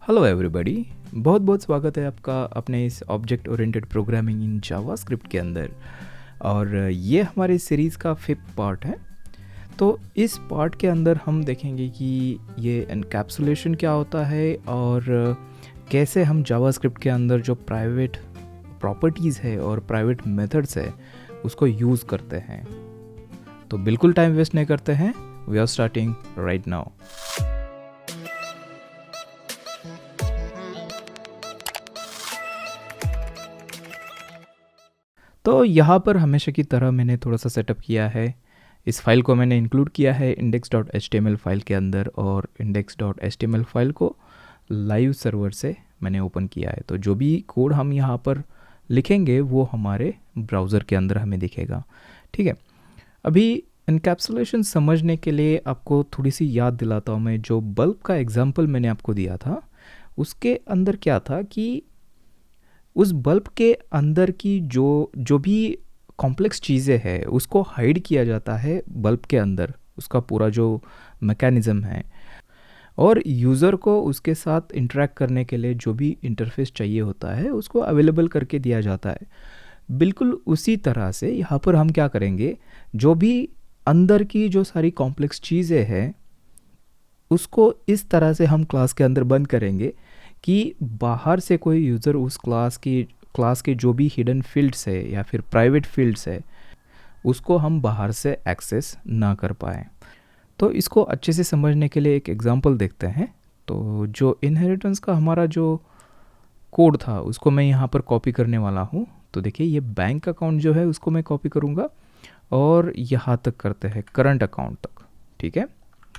Hello everybody, बहुत बहुत स्वागत है आपका अपने इस object oriented programming in JavaScript के अंदर। और ये हमारे सीरीज़ का 5th पार्ट है। तो इस पार्ट के अंदर हम देखेंगे कि ये एनकैप्सुलेशन क्या होता है और कैसे हम जावास्क्रिप्ट के अंदर जो प्राइवेट प्रॉपर्टीज़ है और प्राइवेट मेथड्स है उसको यूज़ करते हैं। तो बिल्कुल टाइम वेस्ट नहीं करते हैं, we are starting right now. तो यहाँ पर हमेशा की तरह मैंने थोड़ा सा सेटअप किया है। इस फाइल को मैंने इंक्लूड किया है index.html फाइल के अंदर और index.html फाइल को लाइव सर्वर से मैंने ओपन किया है। तो जो भी कोड हम यहाँ पर लिखेंगे वो हमारे ब्राउज़र के अंदर हमें दिखेगा। ठीक है, अभी एनकैप्सुलेशन समझने के लिए आपको थोड़ी सी याद दिलाता हूँ। मैं जो बल्ब का एग्जाम्पल मैंने आपको दिया था उसके अंदर क्या था कि उस बल्ब के अंदर की जो भी कॉम्प्लेक्स चीज़ें हैं उसको हाइड किया जाता है बल्ब के अंदर, उसका पूरा जो मैकेनिज़्म है, और यूज़र को उसके साथ इंटरेक्ट करने के लिए जो भी इंटरफेस चाहिए होता है उसको अवेलेबल करके दिया जाता है। बिल्कुल उसी तरह से यहाँ पर हम क्या करेंगे, जो भी अंदर की जो सारी कॉम्प्लेक्स चीज़ें हैं उसको इस तरह से हम क्लास के अंदर बंद करेंगे कि बाहर से कोई यूज़र उस क्लास के जो भी हिडन फील्ड्स है या फिर प्राइवेट फील्ड्स है उसको हम बाहर से एक्सेस ना कर पाएँ। तो इसको अच्छे से समझने के लिए एक एग्जांपल देखते हैं। तो जो इनहेरिटेंस का हमारा जो कोड था उसको मैं यहाँ पर कॉपी करने वाला हूँ। तो देखिए, ये बैंक अकाउंट जो है उसको मैं कॉपी करूँगा और यहाँ तक करते हैं करंट अकाउंट तक। ठीक है,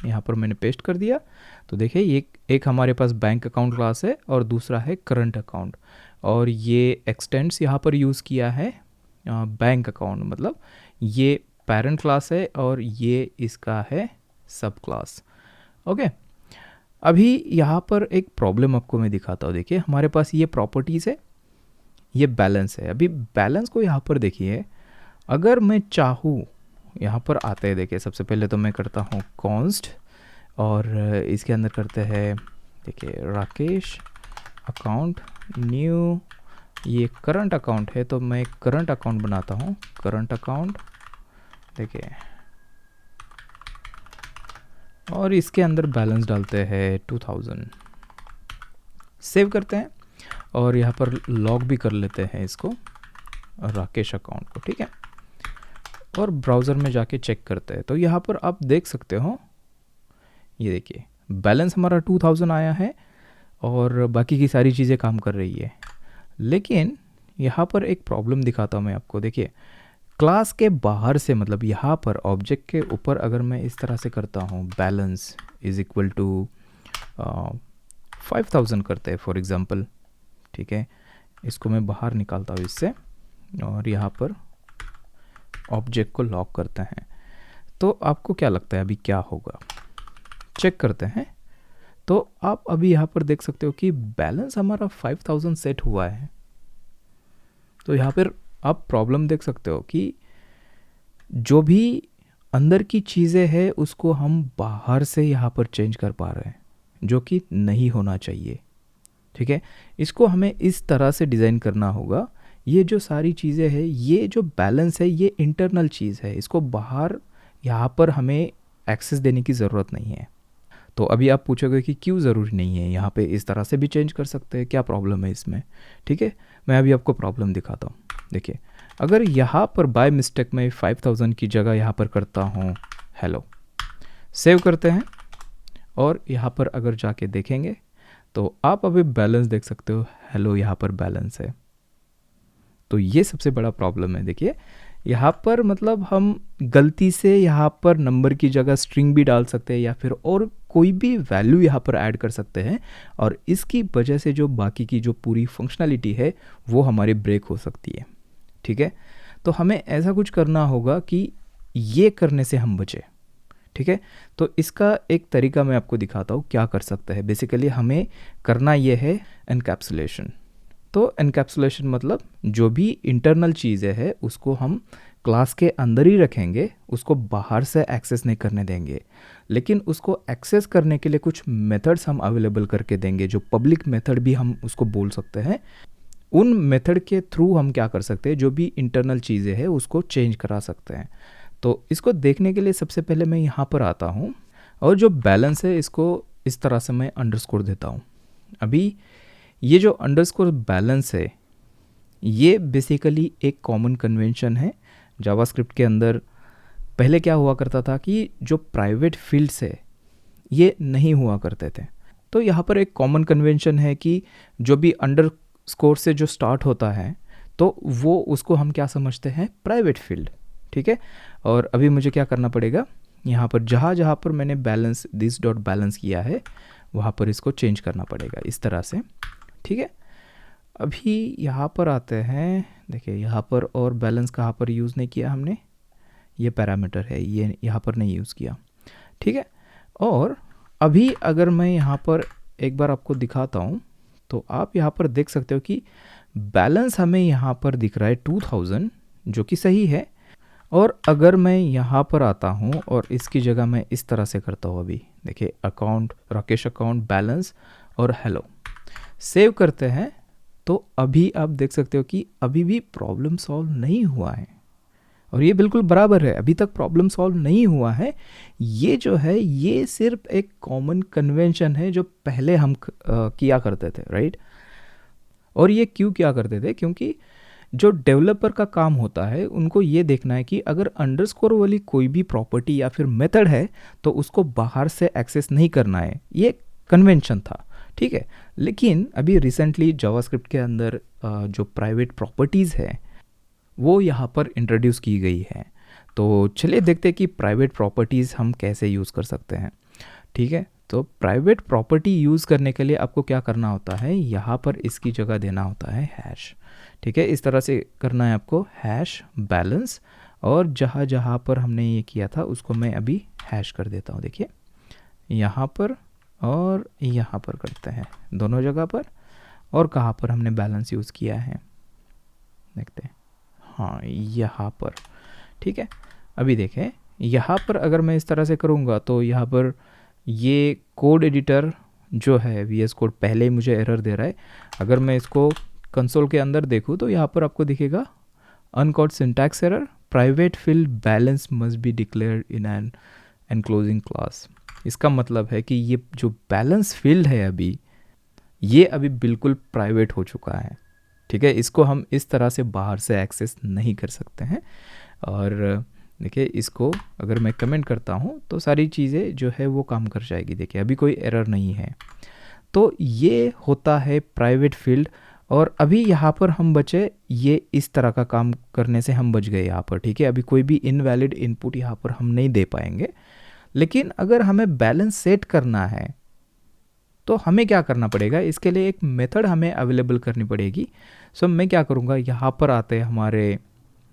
यहाँ पर मैंने पेस्ट कर दिया। तो देखिए, ये एक हमारे पास बैंक अकाउंट क्लास है और दूसरा है करंट अकाउंट, और ये एक्सटेंड्स यहाँ पर यूज़ किया है बैंक अकाउंट, मतलब ये पेरेंट क्लास है और ये इसका है सब क्लास। ओके, अभी यहाँ पर एक प्रॉब्लम आपको मैं दिखाता हूँ। देखिए, हमारे पास ये प्रॉपर्टीज़ है, ये बैलेंस है। अभी बैलेंस को यहाँ पर देखिए, अगर मैं चाहूँ यहाँ पर आते हैं, देखिए सबसे पहले तो मैं करता हूँ कॉन्स्ट और इसके अंदर करते हैं, देखिए राकेश अकाउंट न्यू, ये करंट अकाउंट है तो मैं करंट अकाउंट बनाता हूँ, करंट अकाउंट, देखिए, और इसके अंदर बैलेंस डालते हैं 2000, सेव करते हैं और यहाँ पर लॉग भी कर लेते हैं इसको राकेश अकाउंट को। ठीक है, और ब्राउज़र में जाके चेक करते हैं। तो यहाँ पर आप देख सकते हो, ये देखिए बैलेंस हमारा 2000 आया है और बाकी की सारी चीज़ें काम कर रही है। लेकिन यहाँ पर एक प्रॉब्लम दिखाता हूँ मैं आपको। देखिए, क्लास के बाहर से, मतलब यहाँ पर ऑब्जेक्ट के ऊपर अगर मैं इस तरह से करता हूँ बैलेंस इज़ इक्वल टू 5000 करते हैं फॉर एग्ज़ाम्पल। ठीक है, इसको मैं बाहर निकालता हूँ इससे और यहाँ पर ऑब्जेक्ट को लॉक करते हैं। तो आपको क्या लगता है अभी क्या होगा, चेक करते हैं। तो आप अभी यहाँ पर देख सकते हो कि बैलेंस हमारा 5000 सेट हुआ है। तो यहाँ पर आप प्रॉब्लम देख सकते हो कि जो भी अंदर की चीज़ें हैं उसको हम बाहर से यहाँ पर चेंज कर पा रहे हैं, जो कि नहीं होना चाहिए। ठीक है, इसको हमें इस तरह से डिज़ाइन करना होगा। ये जो सारी चीज़ें हैं, ये जो बैलेंस है ये इंटरनल चीज़ है, इसको बाहर यहाँ पर हमें एक्सेस देने की ज़रूरत नहीं है। तो अभी आप पूछोगे कि क्यों ज़रूरी नहीं है, यहाँ पे इस तरह से भी चेंज कर सकते हैं, क्या प्रॉब्लम है इसमें। ठीक है, मैं अभी आपको प्रॉब्लम दिखाता हूँ। देखिए, अगर यहाँ पर बाय मिस्टेक मैं 5000 की जगह यहाँ पर करता हूँ हेलो, सेव करते हैं और यहाँ पर अगर जाके देखेंगे तो आप अभी बैलेंस देख सकते हो, हेलो यहाँ पर बैलेंस है। तो ये सबसे बड़ा प्रॉब्लम है। देखिए, यहाँ पर मतलब हम गलती से यहाँ पर नंबर की जगह स्ट्रिंग भी डाल सकते हैं या फिर और कोई भी वैल्यू यहाँ पर ऐड कर सकते हैं, और इसकी वजह से जो बाकी की जो पूरी फंक्शनैलिटी है वो हमारी ब्रेक हो सकती है। ठीक है, तो हमें ऐसा कुछ करना होगा कि ये करने से हम बचें। ठीक है, तो इसका एक तरीका मैं आपको दिखाता हूँ क्या कर सकते हैं। बेसिकली हमें करना ये है एनकैप्सुलेशन। तो एनकैप्सुलेशन मतलब जो भी इंटरनल चीज़ें हैं उसको हम क्लास के अंदर ही रखेंगे, उसको बाहर से एक्सेस नहीं करने देंगे। लेकिन उसको एक्सेस करने के लिए कुछ मेथड्स हम अवेलेबल करके देंगे, जो पब्लिक मेथड भी हम उसको बोल सकते हैं। उन मेथड के थ्रू हम क्या कर सकते हैं, जो भी इंटरनल चीज़ें हैं उसको चेंज करा सकते हैं। तो इसको देखने के लिए सबसे पहले मैं यहाँ पर आता हूँ और जो बैलेंस है इसको इस तरह से मैं अंडरस्कोर देता हूँ। अभी ये जो अंडरस्कोर बैलेंस है ये बेसिकली एक कॉमन कन्वेंशन है जावास्क्रिप्ट के अंदर। पहले क्या हुआ करता था कि जो प्राइवेट फील्ड्स है ये नहीं हुआ करते थे। तो यहाँ पर एक कॉमन कन्वेंशन है कि जो भी अंडरस्कोर से जो स्टार्ट होता है तो वो उसको हम क्या समझते हैं, प्राइवेट फील्ड। ठीक है, और अभी मुझे क्या करना पड़ेगा, यहाँ पर जहाँ पर मैंने बैलेंस दिस डॉट बैलेंस किया है वहाँ पर इसको चेंज करना पड़ेगा इस तरह से। ठीक है, अभी यहाँ पर आते हैं, देखिए यहाँ पर और बैलेंस कहाँ पर यूज़ नहीं किया हमने, ये पैरामीटर है ये यहाँ पर नहीं यूज़ किया। ठीक है, और अभी अगर मैं यहाँ पर एक बार आपको दिखाता हूँ तो आप यहाँ पर देख सकते हो कि बैलेंस हमें यहाँ पर दिख रहा है 2000, जो कि सही है। और अगर मैं यहाँ पर आता हूँ और इसकी जगह मैं इस तरह से करता हूँ, अभी देखिए अकाउंट राकेश अकाउंट बैलेंस और हेलो, सेव करते हैं तो अभी आप देख सकते हो कि अभी भी प्रॉब्लम सॉल्व नहीं हुआ है। और ये बिल्कुल बराबर है, अभी तक प्रॉब्लम सॉल्व नहीं हुआ है। ये जो है ये सिर्फ एक कॉमन कन्वेंशन है जो पहले हम किया करते थे, राइट। और ये क्यों किया करते थे, क्योंकि जो डेवलपर का काम होता है उनको ये देखना है कि अगर अंडरस्कोर वाली कोई भी प्रॉपर्टी या फिर मेथड है तो उसको बाहर से एक्सेस नहीं करना है, ये कन्वेंशन था। ठीक है, लेकिन अभी रिसेंटली जावास्क्रिप्ट के अंदर जो प्राइवेट प्रॉपर्टीज़ है वो यहाँ पर इंट्रोड्यूस की गई है। तो चलिए देखते हैं कि प्राइवेट प्रॉपर्टीज़ हम कैसे यूज़ कर सकते हैं। ठीक है, तो प्राइवेट प्रॉपर्टी यूज़ करने के लिए आपको क्या करना होता है, यहाँ पर इसकी जगह देना होता है हैश। ठीक है, इस तरह से करना है आपको, हैश बैलेंस, और जहाँ जहाँ पर हमने ये किया था उसको मैं अभी हैश कर देता हूँ। देखिए यहाँ पर और यहाँ पर करते हैं दोनों जगह पर, और कहाँ पर हमने बैलेंस यूज़ किया है देखते हैं, हाँ यहाँ पर। ठीक है, अभी देखें यहाँ पर अगर मैं इस तरह से करूँगा तो यहाँ पर ये कोड एडिटर जो है VS कोड पहले ही मुझे एरर दे रहा है। अगर मैं इसको कंसोल के अंदर देखूँ तो यहाँ पर आपको दिखेगा uncaught syntax error, private field balance must be declared in an enclosing class. इसका मतलब है कि ये जो बैलेंस फील्ड है अभी ये अभी बिल्कुल प्राइवेट हो चुका है। ठीक है, इसको हम इस तरह से बाहर से एक्सेस नहीं कर सकते हैं। और देखिए इसको अगर मैं कमेंट करता हूँ तो सारी चीज़ें जो है वो काम कर जाएगी। देखिए अभी कोई एरर नहीं है। तो ये होता है प्राइवेट फील्ड। और अभी यहाँ पर हम बचे, ये इस तरह का काम करने से हम बच गए यहाँ पर। ठीक है, अभी कोई भी इनवैलिड इनपुट यहाँ पर हम नहीं दे पाएंगे। लेकिन अगर हमें बैलेंस सेट करना है तो हमें क्या करना पड़ेगा, इसके लिए एक मेथड हमें अवेलेबल करनी पड़ेगी। सो मैं क्या करूँगा, यहाँ पर आते हैं हमारे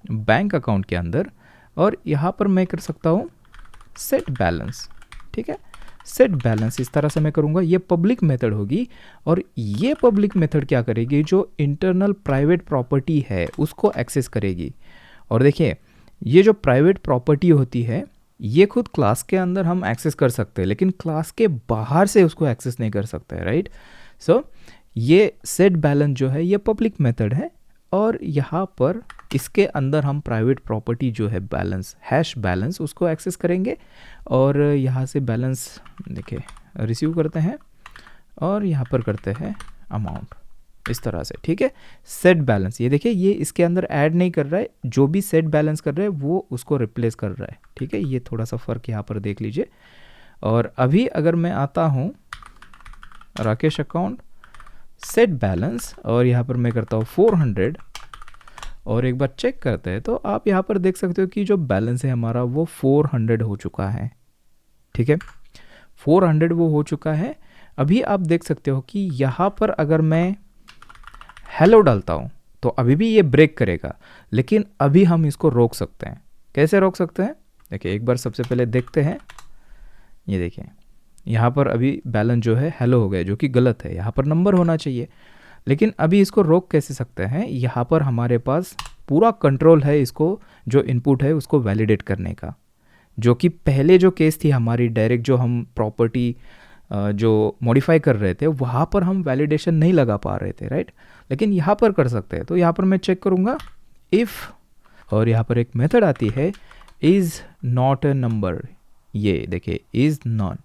बैंक अकाउंट के अंदर और यहाँ पर मैं कर सकता हूँ सेट बैलेंस। ठीक है, सेट बैलेंस इस तरह से मैं करूँगा, ये पब्लिक मेथड होगी। और ये पब्लिक मेथड क्या करेगी, जो इंटरनल प्राइवेट प्रॉपर्टी है उसको एक्सेस करेगी। और देखिए ये जो प्राइवेट प्रॉपर्टी होती है ये खुद क्लास के अंदर हम एक्सेस कर सकते हैं, लेकिन क्लास के बाहर से उसको एक्सेस नहीं कर सकते, राइट। सो ये सेट बैलेंस जो है ये पब्लिक मेथड है। और यहाँ पर इसके अंदर हम प्राइवेट प्रॉपर्टी जो है बैलेंस, हैश बैलेंस, उसको एक्सेस करेंगे। और यहाँ से बैलेंस देखिए रिसीव करते हैं और यहाँ पर करते हैं अमाउंट इस तरह से। ठीक है, सेट बैलेंस, ये देखिए ये इसके अंदर ऐड नहीं कर रहा है, जो भी सेट बैलेंस कर रहा है वो उसको रिप्लेस कर रहा है। ठीक है, ये थोड़ा सा फ़र्क यहाँ पर देख लीजिए। और अभी अगर मैं आता हूँ राकेश अकाउंट सेट बैलेंस और यहाँ पर मैं करता हूँ 400 और एक बार चेक करते हैं तो आप यहाँ पर देख सकते हो कि जो बैलेंस है हमारा वो 400 हो चुका है। ठीक है, 400 वो हो चुका है। अभी आप देख सकते हो कि यहाँ पर अगर मैं हेलो डालता हूँ तो अभी भी ये ब्रेक करेगा, लेकिन अभी हम इसको रोक सकते हैं। कैसे रोक सकते हैं, देखिए एक बार सबसे पहले देखते हैं। ये देखिए यहाँ पर अभी बैलेंस जो है हेलो हो गया, जो कि गलत है, यहाँ पर नंबर होना चाहिए। लेकिन अभी इसको रोक कैसे सकते हैं, यहाँ पर हमारे पास पूरा कंट्रोल है इसको, जो इनपुट है उसको वैलिडेट करने का। जो कि पहले जो केस थी हमारी डायरेक्ट, जो हम प्रॉपर्टी जो मॉडिफाई कर रहे थे वहाँ पर हम वैलिडेशन नहीं लगा पा रहे थे, राइट। लेकिन यहाँ पर कर सकते हैं। तो यहाँ पर मैं चेक करूँगा इफ़, और यहाँ पर एक मेथड आती है इज़ नॉट अ नंबर। ये देखिए इज़ नॉट,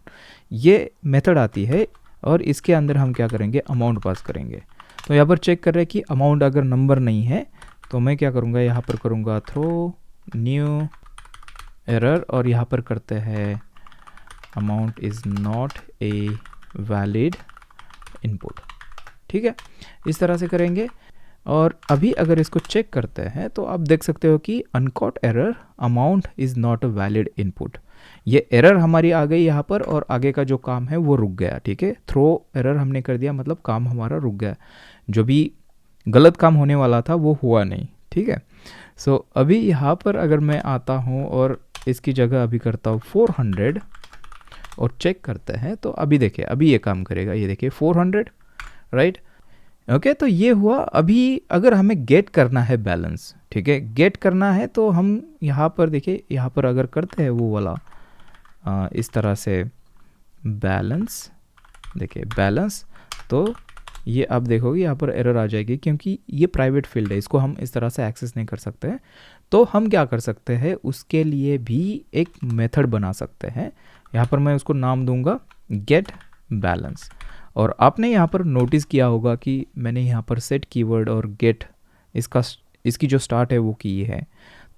ये मेथड आती है और इसके अंदर हम क्या करेंगे, अमाउंट पास करेंगे। तो यहाँ पर चेक कर रहे हैं कि अमाउंट अगर नंबर नहीं है तो मैं क्या करूँगा, यहाँ पर करूँगा थ्रो न्यू एरर, और यहाँ पर करते हैं amount is not a valid input. ठीक है, इस तरह से करेंगे। और अभी अगर इसको चेक करते हैं तो आप देख सकते हो कि uncaught error amount is not a valid input. ये एरर हमारी आ गई यहाँ पर और आगे का जो काम है वो रुक गया। ठीक है, थ्रो एरर हमने कर दिया, मतलब काम हमारा रुक गया, जो भी गलत काम होने वाला था वो हुआ नहीं। ठीक है, सो अभी यहाँ पर अगर मैं आता हूँ और इसकी जगह अभी करता हूँ 400 और चेक करते हैं, तो अभी देखिए अभी ये काम करेगा। ये देखिए 400, राइट। ओके, तो ये हुआ। अभी अगर हमें गेट करना है बैलेंस, ठीक है, गेट करना है तो हम यहाँ पर देखिए, यहाँ पर अगर करते हैं वो वाला इस तरह से बैलेंस, देखिए बैलेंस, तो ये आप देखोगे यहाँ पर एरर आ जाएगी क्योंकि ये प्राइवेट फील्ड है, इसको हम इस तरह से एक्सेस नहीं कर सकते हैं। तो हम क्या कर सकते हैं, उसके लिए भी एक मेथड बना सकते हैं। यहाँ पर मैं उसको नाम दूंगा गेट बैलेंस। और आपने यहाँ पर नोटिस किया होगा कि मैंने यहाँ पर सेट कीवर्ड और गेट इसकी जो स्टार्ट है वो की है।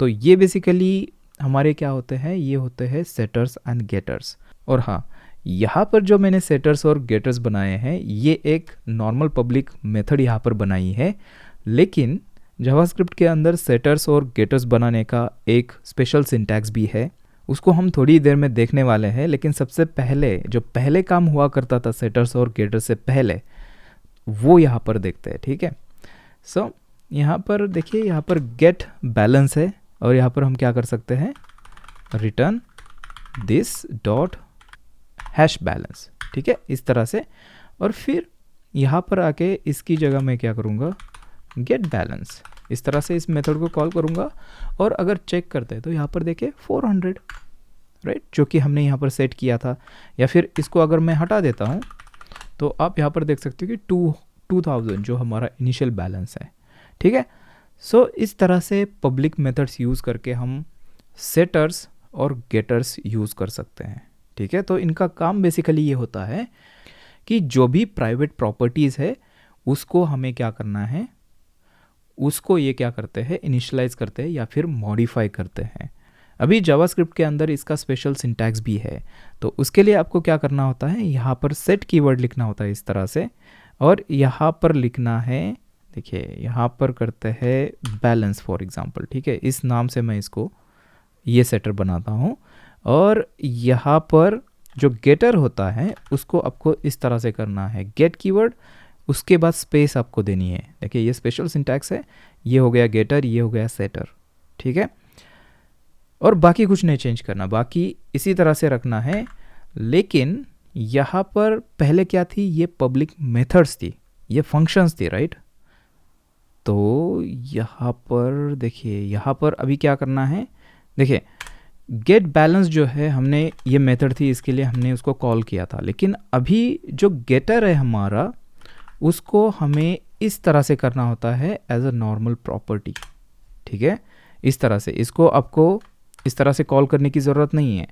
तो ये बेसिकली हमारे क्या होते हैं, ये होते हैं सेटर्स एंड गेटर्स। और हाँ, यहाँ पर जो मैंने सेटर्स और गेटर्स बनाए हैं ये एक नॉर्मल पब्लिक मेथड यहाँ पर बनाई है, लेकिन जावास्क्रिप्ट के अंदर सेटर्स और गेटर्स बनाने का एक स्पेशल सिंटैक्स भी है, उसको हम थोड़ी देर में देखने वाले हैं। लेकिन सबसे पहले जो पहले काम हुआ करता था सेटर्स और गेटर्स से पहले, वो यहाँ पर देखते हैं। ठीक है, सो यहाँ पर देखिए, यहाँ पर गेट बैलेंस है और यहाँ पर हम क्या कर सकते हैं, return this dot hash balance. ठीक है, इस तरह से। और फिर यहाँ पर आके इसकी जगह मैं क्या करूँगा, गेट बैलेंस, इस तरह से इस मेथड को कॉल करूँगा। और अगर चेक करते हैं तो यहाँ पर देखिए 400, राइट, जो कि हमने यहाँ पर सेट किया था। या फिर इसको अगर मैं हटा देता हूँ तो आप यहाँ पर देख सकते हो कि 2000 जो हमारा इनिशियल बैलेंस है। ठीक है, सो इस तरह से पब्लिक मेथड्स यूज़ करके हम सेटर्स और गेटर्स यूज़ कर सकते हैं। ठीक है, तो इनका काम बेसिकली ये होता है कि जो भी प्राइवेट प्रॉपर्टीज़ है उसको हमें क्या करना है, उसको ये क्या करते हैं, इनिशियलाइज करते हैं या फिर मॉडिफाई करते हैं। अभी जावास्क्रिप्ट के अंदर इसका स्पेशल सिंटैक्स भी है। तो उसके लिए आपको क्या करना होता है, यहाँ पर सेट कीवर्ड लिखना होता है इस तरह से, और यहाँ पर लिखना है, देखिए यहाँ पर करते हैं बैलेंस फॉर एग्जांपल। ठीक है, इस नाम से मैं इसको ये सेटर बनाता हूँ। और यहाँ पर जो गेटर होता है उसको आपको इस तरह से करना है, गेट कीवर्ड, उसके बाद स्पेस आपको देनी है। देखिए ये स्पेशल सिंटैक्स है, ये हो गया गेटर, ये हो गया सेटर। ठीक है, और बाकी कुछ नहीं चेंज करना, बाकी इसी तरह से रखना है। लेकिन यहाँ पर पहले क्या थी, ये पब्लिक मेथड्स थी, ये फंक्शंस थी, राइट। तो यहाँ पर देखिए, यहाँ पर अभी क्या करना है, देखिए गेट बैलेंस जो है, हमने ये मेथड थी इसके लिए हमने उसको कॉल किया था। लेकिन अभी जो गेटर है हमारा, उसको हमें इस तरह से करना होता है एज अ नॉर्मल प्रॉपर्टी। ठीक है, इस तरह से इसको आपको इस तरह से कॉल करने की ज़रूरत नहीं है।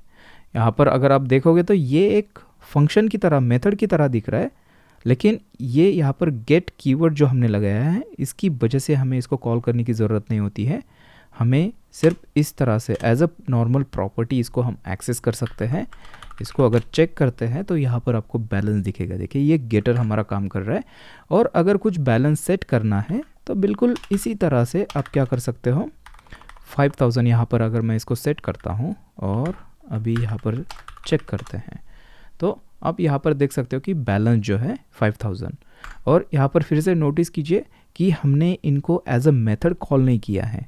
यहाँ पर अगर आप देखोगे तो ये एक फंक्शन की तरह, मेथड की तरह दिख रहा है, लेकिन ये यहाँ पर गेट कीवर्ड जो हमने लगाया है इसकी वजह से हमें इसको कॉल करने की ज़रूरत नहीं होती है। हमें सिर्फ इस तरह से एज अ नॉर्मल प्रॉपर्टी इसको हम एक्सेस कर सकते हैं। इसको अगर चेक करते हैं तो यहाँ पर आपको बैलेंस दिखेगा। देखिए ये गेटर हमारा काम कर रहा है। और अगर कुछ बैलेंस सेट करना है तो बिल्कुल इसी तरह से आप क्या कर सकते हो, 5000 यहाँ पर अगर मैं इसको सेट करता हूँ और अभी यहाँ पर चेक करते हैं तो आप यहाँ पर देख सकते हो कि बैलेंस जो है 5000। और यहाँ पर फिर से नोटिस कीजिए कि हमने इनको एज अ मेथड कॉल नहीं किया है।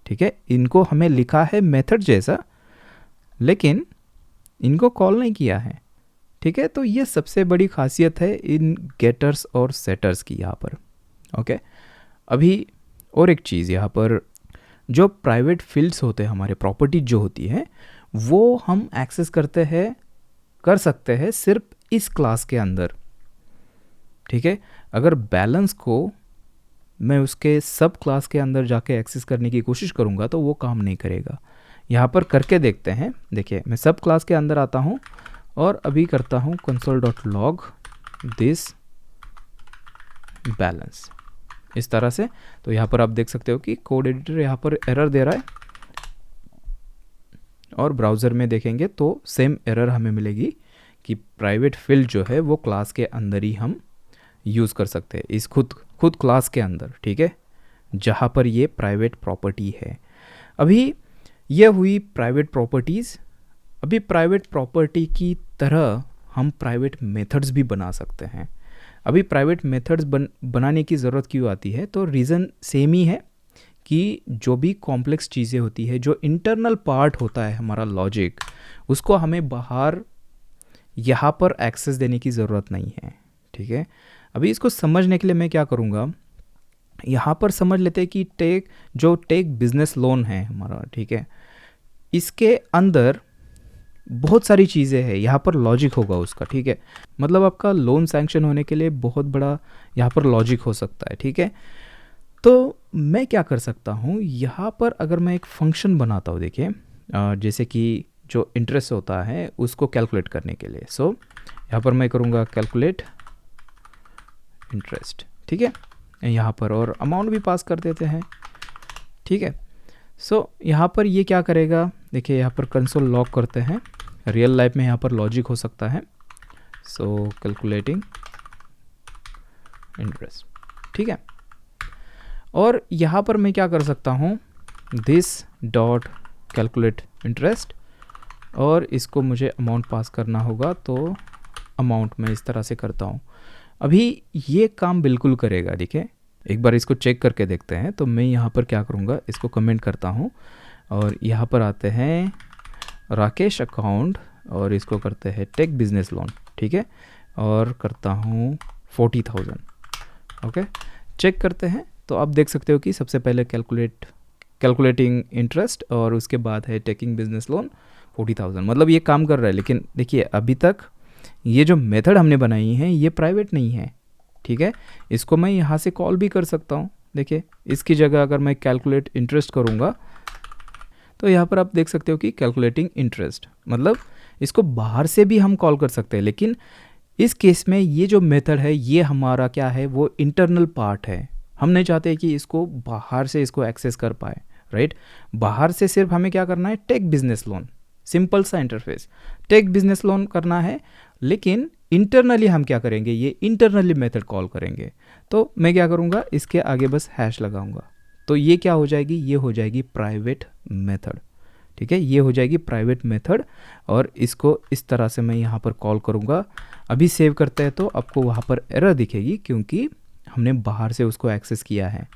ठीक है, इनको हमें लिखा है मेथड जैसा, लेकिन इनको कॉल नहीं किया है। ठीक है, तो ये सबसे बड़ी खासियत है इन गेटर्स और सेटर्स की यहाँ पर। ओके, अभी और एक चीज़ यहाँ पर, जो प्राइवेट फील्ड्स होते हैं हमारे प्रॉपर्टी जो होती है वो हम एक्सेस कर सकते हैं सिर्फ इस क्लास के अंदर, ठीक है। अगर बैलेंस को मैं उसके सब क्लास के अंदर जाके एक्सेस करने की कोशिश करूँगा तो वो काम नहीं करेगा। यहाँ पर करके देखते हैं। देखिए मैं सब क्लास के अंदर आता हूँ और अभी करता हूँ console.log दिस बैलेंस, इस तरह से। तो यहाँ पर आप देख सकते हो कि कोड एडिटर यहाँ पर एरर दे रहा है, और ब्राउज़र में देखेंगे तो सेम एरर हमें मिलेगी कि प्राइवेट फील्ड जो है वो क्लास के अंदर ही हम यूज़ कर सकते हैं, इस खुद क्लास के अंदर, ठीक है, जहाँ पर ये प्राइवेट प्रॉपर्टी है। अभी ये हुई प्राइवेट प्रॉपर्टीज़। अभी प्राइवेट प्रॉपर्टी की तरह हम प्राइवेट मेथड्स भी बना सकते हैं। अभी प्राइवेट मेथड्स बनाने की ज़रूरत क्यों आती है, तो रीज़न सेम ही है कि जो भी कॉम्प्लेक्स चीज़ें होती है, जो इंटरनल पार्ट होता है हमारा लॉजिक, उसको हमें बाहर यहाँ पर एक्सेस देने की ज़रूरत नहीं है, ठीक है। अभी इसको समझने के लिए मैं क्या करूँगा, यहाँ पर समझ लेते हैं कि टेक बिजनेस लोन है हमारा, ठीक है। इसके अंदर बहुत सारी चीज़ें हैं, यहाँ पर लॉजिक होगा उसका, ठीक है। मतलब आपका लोन सैंक्शन होने के लिए बहुत बड़ा यहाँ पर लॉजिक हो सकता है, ठीक है। तो मैं क्या कर सकता हूँ, यहाँ पर अगर मैं एक फंक्शन बनाता हूँ, देखिए जैसे कि जो इंटरेस्ट होता है उसको कैलकुलेट करने के लिए। सो यहाँ पर मैं करूँगा कैलकुलेट इंटरेस्ट, ठीक है, यहाँ पर, और अमाउंट भी पास कर देते हैं, ठीक है। सो यहाँ पर ये क्या करेगा, देखिए यहाँ पर कंसोल लॉग करते हैं। रियल लाइफ में यहाँ पर लॉजिक हो सकता है। सो कैलकुलेटिंग इंटरेस्ट, ठीक है। और यहाँ पर मैं क्या कर सकता हूँ, दिस डॉट कैलकुलेट इंटरेस्ट, और इसको मुझे अमाउंट पास करना होगा, तो अमाउंट मैं इस तरह से करता हूँ। अभी ये काम बिल्कुल करेगा, देखिए एक बार इसको चेक करके देखते हैं। तो मैं यहाँ पर क्या करूँगा, इसको कमेंट करता हूँ और यहाँ पर आते हैं राकेश अकाउंट, और इसको करते हैं टेक बिजनेस लोन, ठीक है, और करता हूँ 40,000, ओके। चेक करते हैं तो आप देख सकते हो कि सबसे पहले कैलकुलेटिंग इंटरेस्ट, और उसके बाद है टेकिंग बिजनेस लोन 40,000। मतलब ये काम कर रहा है, लेकिन देखिए अभी तक ये जो मेथड हमने बनाई है ये प्राइवेट नहीं है, ठीक है। इसको मैं यहाँ से कॉल भी कर सकता हूँ। देखिए इसकी जगह अगर मैं कैलकुलेट इंटरेस्ट करूँगा तो यहाँ पर आप देख सकते हो कि कैलकुलेटिंग इंटरेस्ट, मतलब इसको बाहर से भी हम कॉल कर सकते हैं, लेकिन इस केस में ये जो मेथड है ये हमारा क्या है, वो इंटरनल पार्ट है। हम नहीं चाहते कि इसको बाहर से इसको एक्सेस कर पाए, राइट। बाहर से सिर्फ हमें क्या करना है, टेक बिजनेस लोन, सिंपल सा इंटरफेस टेक बिजनेस लोन करना है, लेकिन इंटरनली हम क्या करेंगे, ये इंटरनली मेथड कॉल करेंगे। तो मैं क्या करूँगा, इसके आगे बस हैश लगाऊंगा, तो ये क्या हो जाएगी, ये हो जाएगी प्राइवेट मेथड, ठीक है, ये हो जाएगी प्राइवेट मेथड। और इसको इस तरह से मैं यहाँ पर कॉल करूँगा। अभी सेव करते हैं तो आपको वहाँ पर एरर दिखेगी, क्योंकि हमने बाहर से उसको एक्सेस किया है।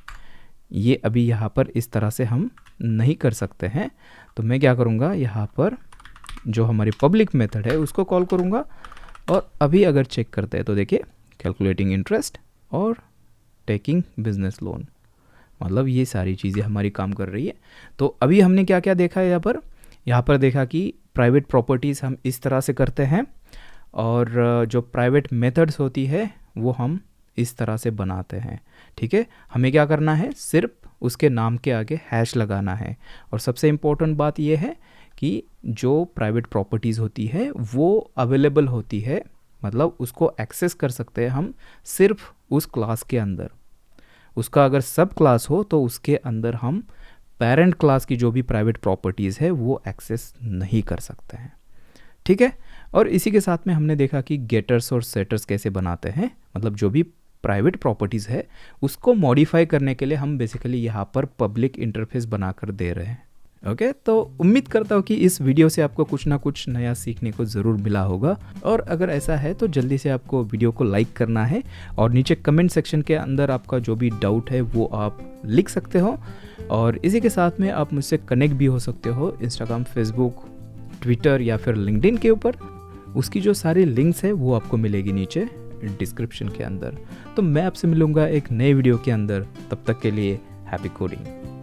ये अभी यहाँ पर इस तरह से हम नहीं कर सकते हैं। तो मैं क्या करूँगा, यहाँ पर जो हमारी पब्लिक मेथड है उसको कॉल करूँगा, और अभी अगर चेक करते हैं तो देखिए कैलकुलेटिंग इंटरेस्ट और टेकिंग बिजनेस लोन, मतलब ये सारी चीज़ें हमारी काम कर रही है। तो अभी हमने क्या क्या देखा है, यहाँ पर देखा कि प्राइवेट प्रॉपर्टीज़ हम इस तरह से करते हैं, और जो प्राइवेट मेथड्स होती है वो हम इस तरह से बनाते हैं, ठीक है। हमें क्या करना है, सिर्फ उसके नाम के आगे हैश लगाना है। और सबसे इम्पोर्टेंट बात यह है कि जो प्राइवेट प्रॉपर्टीज़ होती है वो अवेलेबल होती है, मतलब उसको एक्सेस कर सकते हैं हम सिर्फ उस क्लास के अंदर। उसका अगर सब क्लास हो तो उसके अंदर हम पेरेंट क्लास की जो भी प्राइवेट प्रॉपर्टीज़ है वो एक्सेस नहीं कर सकते हैं, ठीक है। और इसी के साथ में हमने देखा कि गेटर्स और सेटर्स कैसे बनाते हैं, मतलब जो भी प्राइवेट प्रॉपर्टीज़ है उसको मॉडिफाई करने के लिए हम बेसिकली यहाँ पर पब्लिक इंटरफेस बनाकर दे रहे हैं, ओके। तो उम्मीद करता हूँ कि इस वीडियो से आपको कुछ ना कुछ नया सीखने को ज़रूर मिला होगा, और अगर ऐसा है तो जल्दी से आपको वीडियो को लाइक करना है, और नीचे कमेंट सेक्शन के अंदर आपका जो भी डाउट है वो आप लिख सकते हो। और इसी के साथ में आप मुझसे कनेक्ट भी हो सकते हो इंस्टाग्राम, फेसबुक, ट्विटर या फिर लिंक्डइन के ऊपर। उसकी जो सारी लिंक्स है वो आपको मिलेगी नीचे डिस्क्रिप्शन के अंदर। तो मैं आपसे मिलूँगा एक नए वीडियो के अंदर, तब तक के लिए हैप्पी कोडिंग।